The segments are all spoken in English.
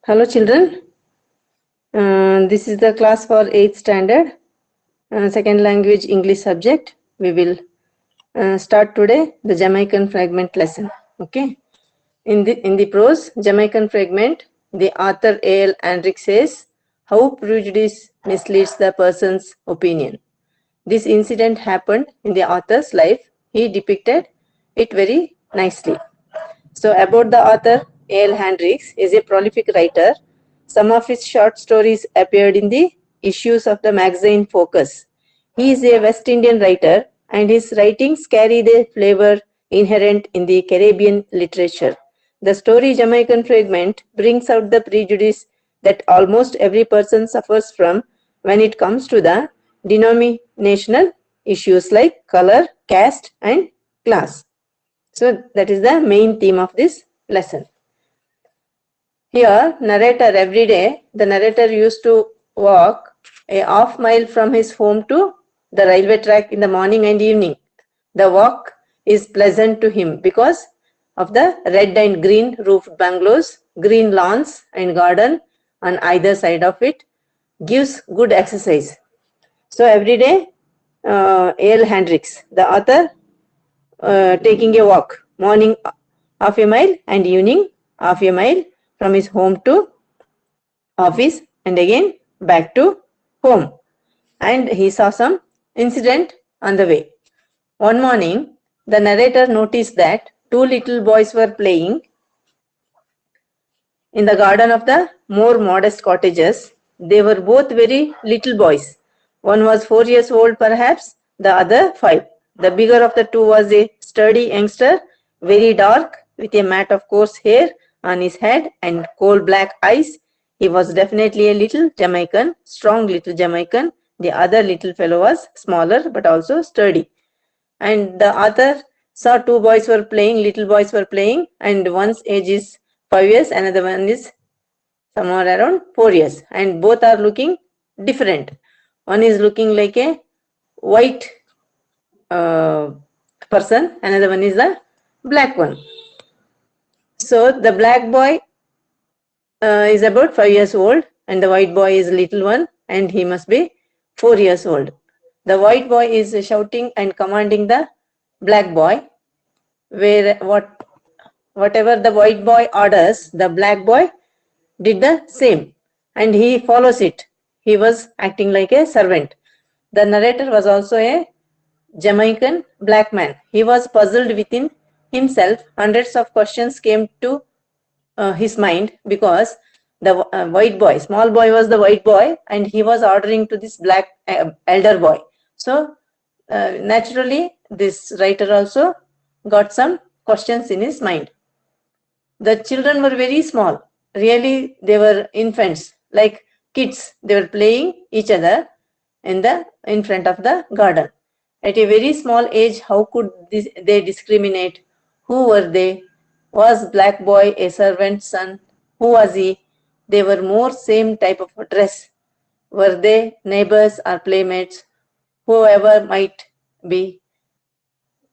Hello children, this is the class for 8th standard, second language English subject. We will start today the Jamaican fragment lesson. Okay. In the prose Jamaican fragment, the author A.L. Andrick says how prejudice misleads the person's opinion. This incident happened in the author's life. He depicted it very nicely. So about the author, A.L. Hendricks is a prolific writer. Some of his short stories appeared in the issues of the magazine Focus. He is a West Indian writer and his writings carry the flavor inherent in the Caribbean literature. The story Jamaican Fragment brings out the prejudice that almost every person suffers from when it comes to the denominational issues like color, caste and class. So that is the main theme of this lesson. Here, narrator every day, the narrator used to walk a half mile from his home to the railway track in the morning and evening. The walk is pleasant to him because of the red and green roofed bungalows, green lawns and garden on either side of it gives good exercise. So every day, A.L. Hendricks, the author, taking a walk, morning half a mile and evening half a mile from his home to office and again back to home. And he saw some incident on the way. One morning, the narrator noticed that two little boys were playing in the garden of the more modest cottages. They were both very little boys. One was 4 years old perhaps, the other 5. The bigger of the two was a sturdy youngster, very dark, with a mat of coarse hair on his head and coal black eyes. He was definitely a little Jamaican, strong little Jamaican. The other little fellow was smaller but also sturdy. And the other saw two boys were playing, little boys were playing, and one's age is 5 years, another one is somewhere around 4 years, and both are looking different. One is looking like a white person, another one is the black one. So the black boy is about 5 years old and the white boy is little one and he must be 4 years old. The white boy is shouting and commanding the black boy, whatever the white boy orders, the black boy did the same and he follows it. He was acting like a servant. The narrator was also a Jamaican black man. He was puzzled within himself. Hundreds of questions came to his mind because the white boy, small boy was the white boy and he was ordering to this black elder boy. So naturally this writer also got some questions in his mind. The children were very small. Really, they were infants, like kids. They were playing each other in front of the garden. At a very small age, how could they discriminate? Who were they? Was black boy a servant's son? Who was he? They were more same type of dress. Were they neighbors or playmates? Whoever might be.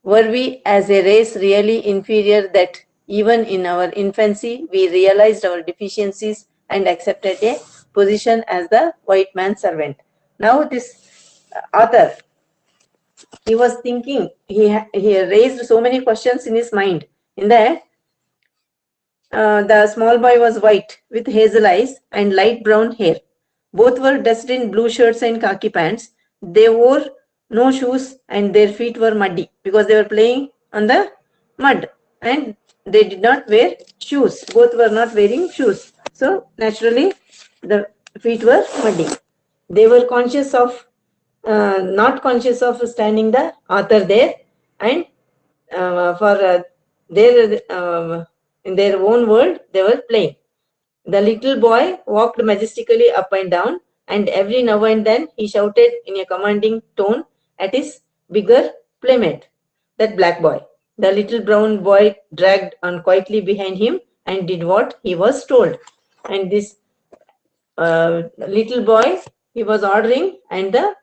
Were we as a race really inferior that even in our infancy we realized our deficiencies and accepted a position as the white man's servant? Now this author, he was thinking, he raised so many questions in his mind. In that, the small boy was white with hazel eyes and light brown hair. Both were dressed in blue shirts and khaki pants. They wore no shoes and their feet were muddy because they were playing on the mud and they did not wear shoes. Both were not wearing shoes. So naturally the feet were muddy. They were conscious of, not conscious of standing the author there and for their in their own world they were playing. The little boy walked majestically up and down, and every now and then he shouted in a commanding tone at his bigger playmate, that black boy. The little brown boy dragged on quietly behind him and did what he was told. And this little boy, he was ordering, and the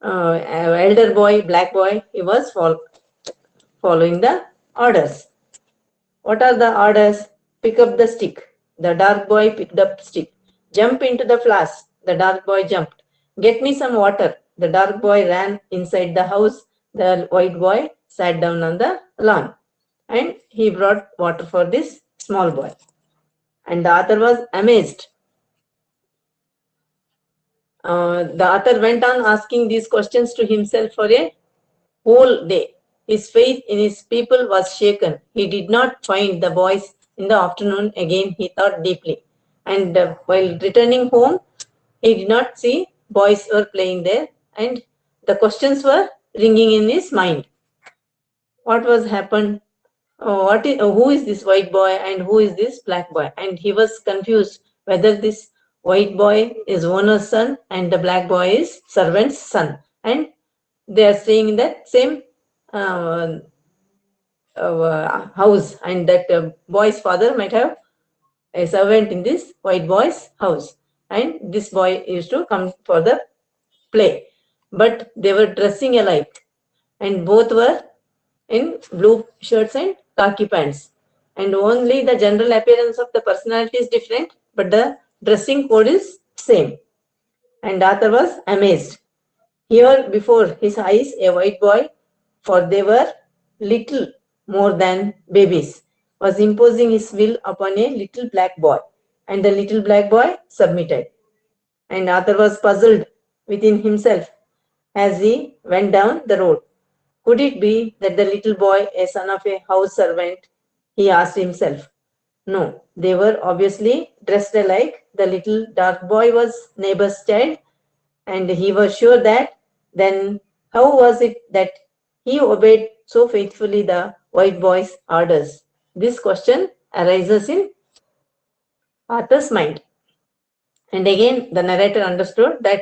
elder boy, black boy, he was following the orders. What are the orders? Pick up the stick. The dark boy picked up stick. Jump into the flask. The dark boy jumped. Get me some water. The dark boy ran inside the house. The white boy sat down on the lawn and he brought water for this small boy. And the author was amazed. The author went on asking these questions to himself for a whole day. His faith in his people was shaken. He did not find the boys in the afternoon again, he thought deeply. And while returning home, he did not see boys were playing there, and the questions were ringing in his mind. What was happened? Who is this white boy and who is this black boy? And he was confused whether this white boy is owner's son and the black boy is servant's son. And they are staying in that same uh, house, and that boy's father might have a servant in this white boy's house, and this boy used to come for the play, but they were dressing alike, and both were in blue shirts and khaki pants, and only the general appearance of the personality is different, but the dressing code is same. And Arthur was amazed. Here before his eyes a white boy, for they were little more than babies, was imposing his will upon a little black boy, and the little black boy submitted. And Arthur was puzzled within himself as he went down the road. Could it be that the little boy, a son of a house servant? He asked himself. No, they were obviously dressed alike. The little dark boy was neighbor's child, and he was sure that. Then how was it that he obeyed so faithfully the white boy's orders? This question arises in Arthur's mind. And again, the narrator understood that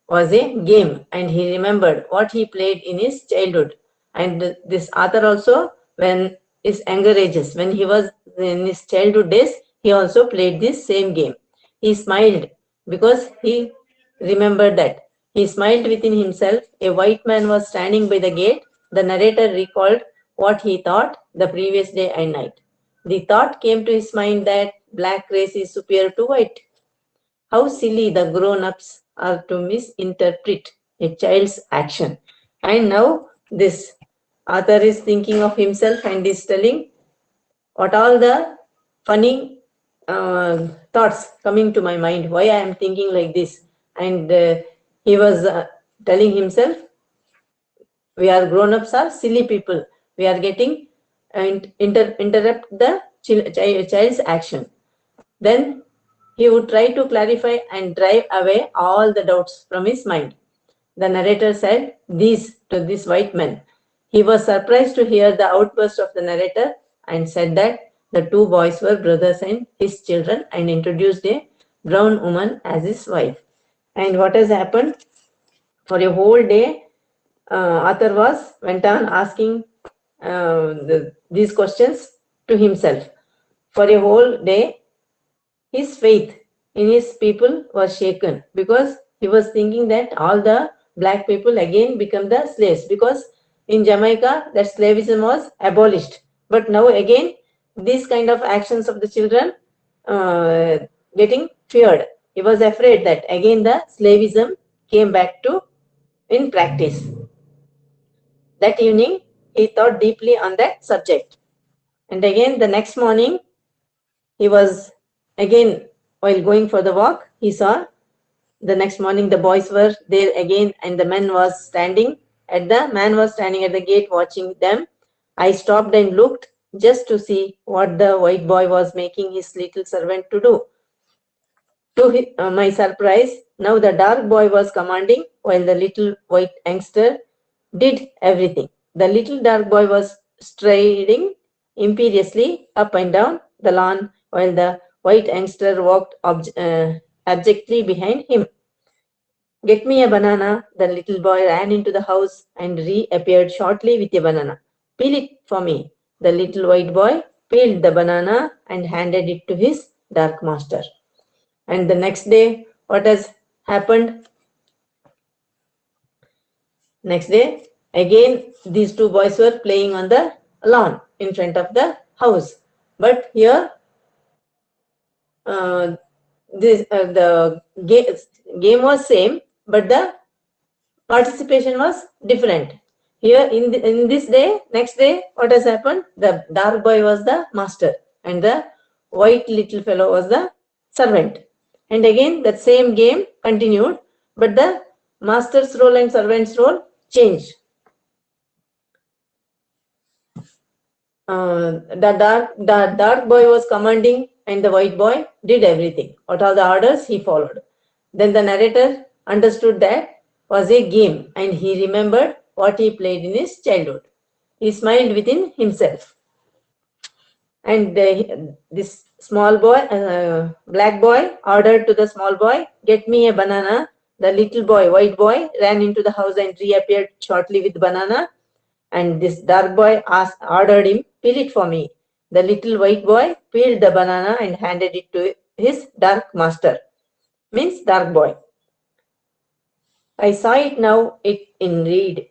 was a game, and he remembered what he played in his childhood. And this Arthur also, when his younger ages, when he was in his childhood days, he also played this same game. He smiled because he remembered that. He smiled within himself. A white man was standing by the gate. The narrator recalled what he thought the previous day and night. The thought came to his mind that black race is superior to white. How silly the grown-ups are to misinterpret a child's action. And now this author is thinking of himself and is telling what all the funny thoughts coming to my mind, why I am thinking like this. And he was telling himself, we are grown-ups are silly people. We are getting and interrupt the child's action. Then he would try to clarify and drive away all the doubts from his mind. The narrator said this to this white man. He was surprised to hear the outburst of the narrator and said that the two boys were brothers and his children, and introduced a brown woman as his wife. And what has happened? For a whole day, Arthur went on asking these questions to himself. For a whole day, his faith in his people was shaken because he was thinking that all the black people again become the slaves, because in Jamaica that slavery was abolished. But now again these kind of actions of the children getting feared. He was afraid that again the slavism came back to in practice. That evening he thought deeply on that subject. And again the next morning he was again, while going for the walk, he saw the next morning the boys were there again, and the man was standing at the gate watching them. I stopped and looked just to see what the white boy was making his little servant to do. To my surprise, now the dark boy was commanding while the little white youngster did everything. The little dark boy was striding imperiously up and down the lawn while the white youngster walked abjectly behind him. Get me a banana. The little boy ran into the house and reappeared shortly with a banana. Peel it for me. The little white boy peeled the banana and handed it to his dark master. And the next day, what has happened? Next day, again, these two boys were playing on the lawn in front of the house. But here, the game was same, but the participation was different. Here in this day, next day, what has happened? The dark boy was the master and the white little fellow was the servant. And again, that same game continued, but the master's role and servant's role changed. The dark boy was commanding and the white boy did everything. What are the orders? He followed. Then the narrator understood that was a game and he remembered what he played in his childhood. He smiled within himself. And this small boy, black boy, ordered to the small boy, "Get me a banana." The little boy, white boy, ran into the house and reappeared shortly with banana. And this dark boy ordered him, "Peel it for me." The little white boy peeled the banana and handed it to his dark master, means dark boy. I saw it now, it in read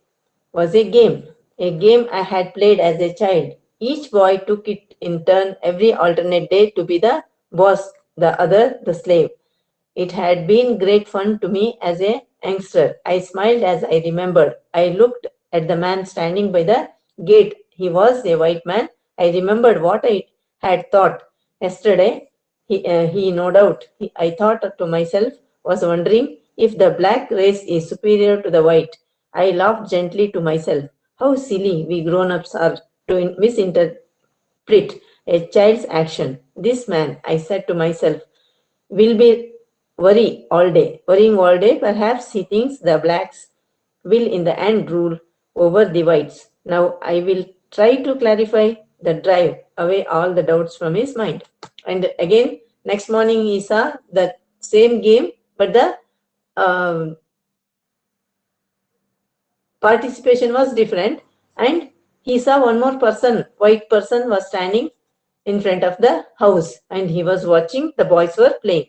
was a game I had played as a child. Each boy took it in turn every alternate day to be the boss, the other the slave. It had been great fun to me as a youngster. I smiled as I remembered. I looked at the man standing by the gate. He was a white man. I remembered what I had thought yesterday. He no doubt, I thought to myself, was wondering if the black race is superior to the white. I laughed gently to myself. How silly we grown ups are to misinterpret a child's action. This man, I said to myself, will be worrying all day. Perhaps he thinks the blacks will in the end rule over the whites. Now I will try to clarify the drive away all the doubts from his mind. And again, next morning he saw the same game, but the participation was different. And he saw one more person, white person, was standing in front of the house and he was watching the boys were playing.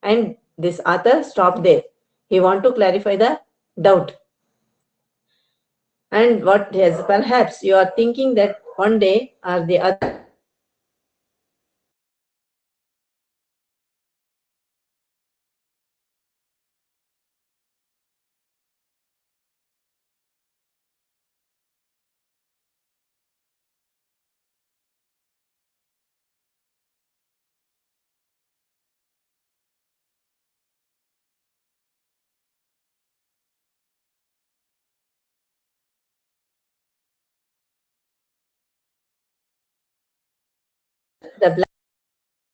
And this author stopped there. He want to clarify the doubt. And what is, perhaps you are thinking that one day or the other the black